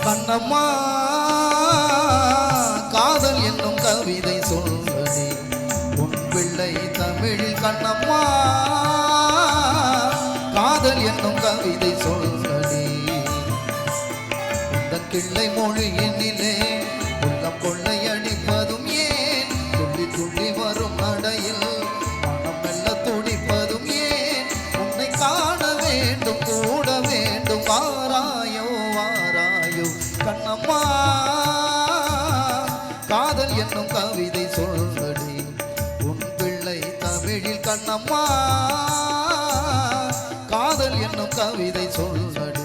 கண்ணம்மா காதல் என்னும் கவிதை சொல்வதே உன் பிள்ளை தமிழில். கண்ணம்மா காதல் என்னும் கவிதை சொல்வதே இந்த கிள்ளை மொழியினிலே உள்ளம் கொள்ளையடிப்பதும் ஏன், துள்ளி துள்ளி வரும் நடையில் மனம் மெல்ல துடிப்பதும் ஏன், உன்னை காண வேண்டும் கூட வேண்டும் வாராயோ வாராயோ. கண்ணம்மா காதல் என்னும் கவிதை சொல்வதே உன் பிள்ளை தமிழில். கண்ணம்மா காதல் என்னும் கவிதை சொல்வதே.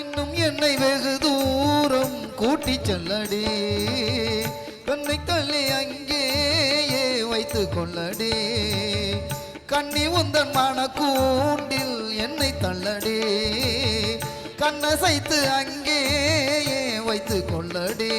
இன்னும் என்னை வெகு தூரம் கூட்டி செல்லடி, கண்ணை தள்ளி அங்கேயே வைத்து கொள்ளடி, கண்ணி உந்தன் மன கூண்டில் என்னை தள்ளடி, கண்ணசைத்து அங்கேயே வைத்து கொள்ளடி.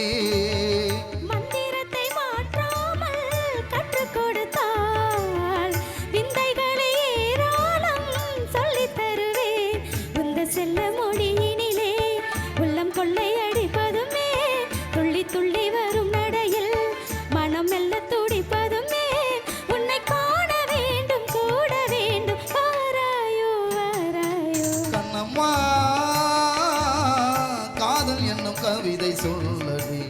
காதல் என்னும் கவிதை சொல்லடி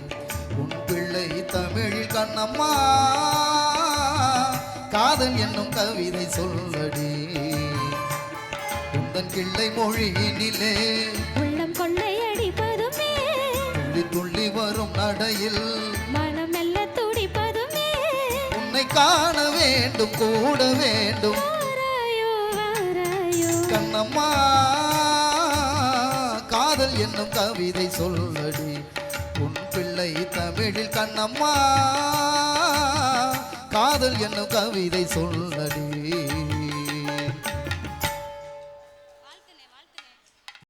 உன் பிள்ளை தமிழில். கண்ணம்மா காதல் என்னும் கவிதை சொல்லடி உந்தன் கிள்ளை மொழியினிலே உள்ளம் கொள்ளையடிப்பதுமே, துள்ளி துள்ளி வரும் நடையில் மனம் மெல்ல துடிப்பதுமே, உன்னை காண வேண்டும் கூட வேண்டும் வாராயோ வாராயோ. கண்ணம்மா காதல் என்னும் கவிதை சொல்லடி உன் பிள்ளை தமிழில். கண்ணம்மா காதல் என்னும் கவிதை சொல்லடி.